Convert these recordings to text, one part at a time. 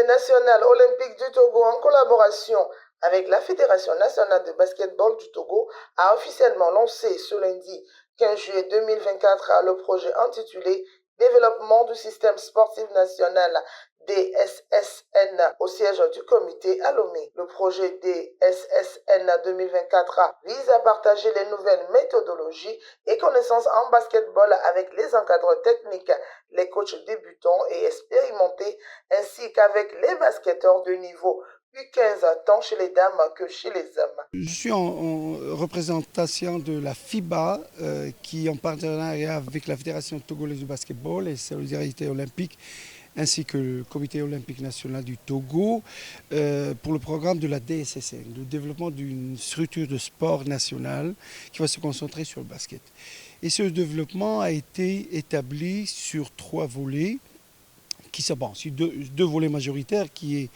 national olympique du Togo, en collaboration avec la Fédération nationale de basketball du Togo, a officiellement lancé ce lundi 15 juillet 2024 le projet intitulé Développement du système sportif national DSSN au siège du comité à Lomé. Le projet DSSN 2024 vise à partager les nouvelles méthodologies et connaissances en basketball avec les encadreurs techniques, les coachs débutants et expérimentés, ainsi qu'avec les basketteurs de niveau U15 tant chez les dames que chez les hommes. Je suis en représentation de la FIBA qui, en partenariat avec la Fédération togolaise de basketball et Solidarité olympique, ainsi que le Comité olympique national du Togo, pour le programme de la DSSN, le développement d'une structure de sport nationale qui va se concentrer sur le basket. Et ce développement a été établi sur 3 volets, qui sont sur deux volets majoritaires, qui est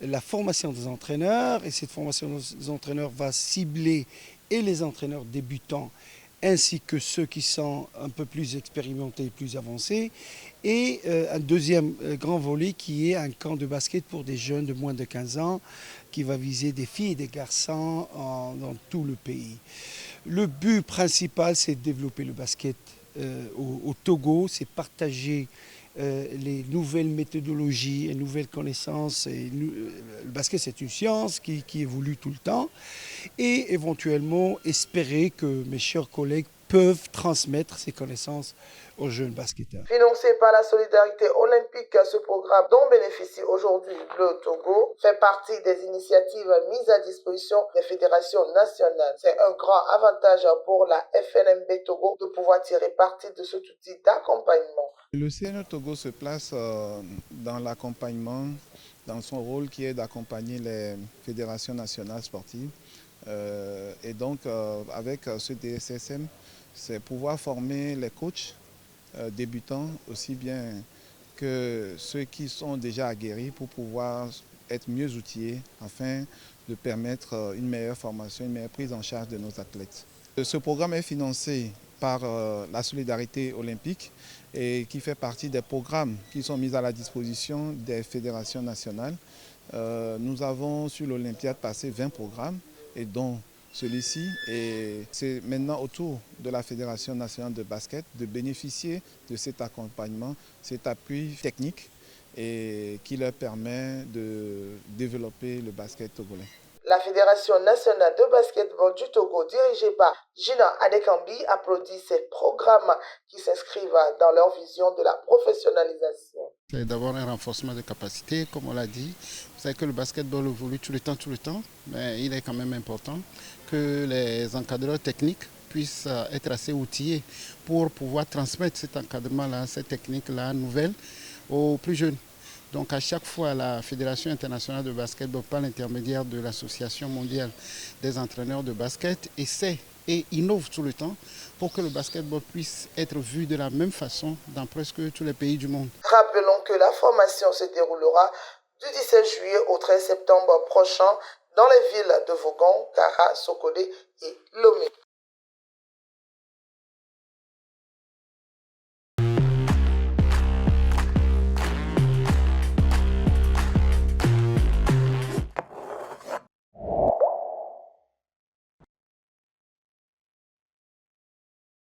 la formation des entraîneurs, et cette formation des entraîneurs va cibler et les entraîneurs débutants ainsi que ceux qui sont un peu plus expérimentés et plus avancés, et un deuxième grand volet qui est un camp de basket pour des jeunes de moins de 15 ans qui va viser des filles et des garçons dans tout le pays. Le but principal, c'est de développer le basket au Togo, c'est partager les nouvelles méthodologies et nouvelles connaissances. Le basket, c'est une science qui évolue tout le temps. Et éventuellement, espérer que mes chers collègues peuvent transmettre ces connaissances aux jeunes basketteurs. Financé par la solidarité olympique, ce programme dont bénéficie aujourd'hui le Togo fait partie des initiatives mises à disposition des fédérations nationales. C'est un grand avantage pour la FNMB Togo de pouvoir tirer parti de cet outil d'accompagnement. Le CNE Togo se place dans l'accompagnement, dans son rôle qui est d'accompagner les fédérations nationales sportives. Et donc, avec ce DSSM, c'est pouvoir former les coachs débutants aussi bien que ceux qui sont déjà aguerris pour pouvoir être mieux outillés afin de permettre une meilleure formation, une meilleure prise en charge de nos athlètes. Ce programme est financé par la solidarité olympique et qui fait partie des programmes qui sont mis à la disposition des fédérations nationales. Nous avons sur l'Olympiade passé 20 programmes et dont celui-ci, et c'est maintenant au tour de la Fédération nationale de basket de bénéficier de cet accompagnement, cet appui technique et qui leur permet de développer le basket togolais. La Fédération nationale de basketball du Togo, dirigée par Gina Adekambi, applaudit ces programmes qui s'inscrivent dans leur vision de la professionnalisation. C'est d'abord un renforcement de capacité, comme on l'a dit. Vous savez que le basketball évolue tout le temps, mais il est quand même important que les encadreurs techniques puissent être assez outillés pour pouvoir transmettre cet encadrement-là, cette technique-là nouvelle aux plus jeunes. Donc à chaque fois, la Fédération internationale de basketball, par l'intermédiaire de l'Association mondiale des entraîneurs de basket, essaie et innove tout le temps pour que le basketball puisse être vu de la même façon dans presque tous les pays du monde. Rappelons que la formation se déroulera du 17 juillet au 13 septembre prochain dans les villes de Vogon, Kara, Sokodé et Lomé.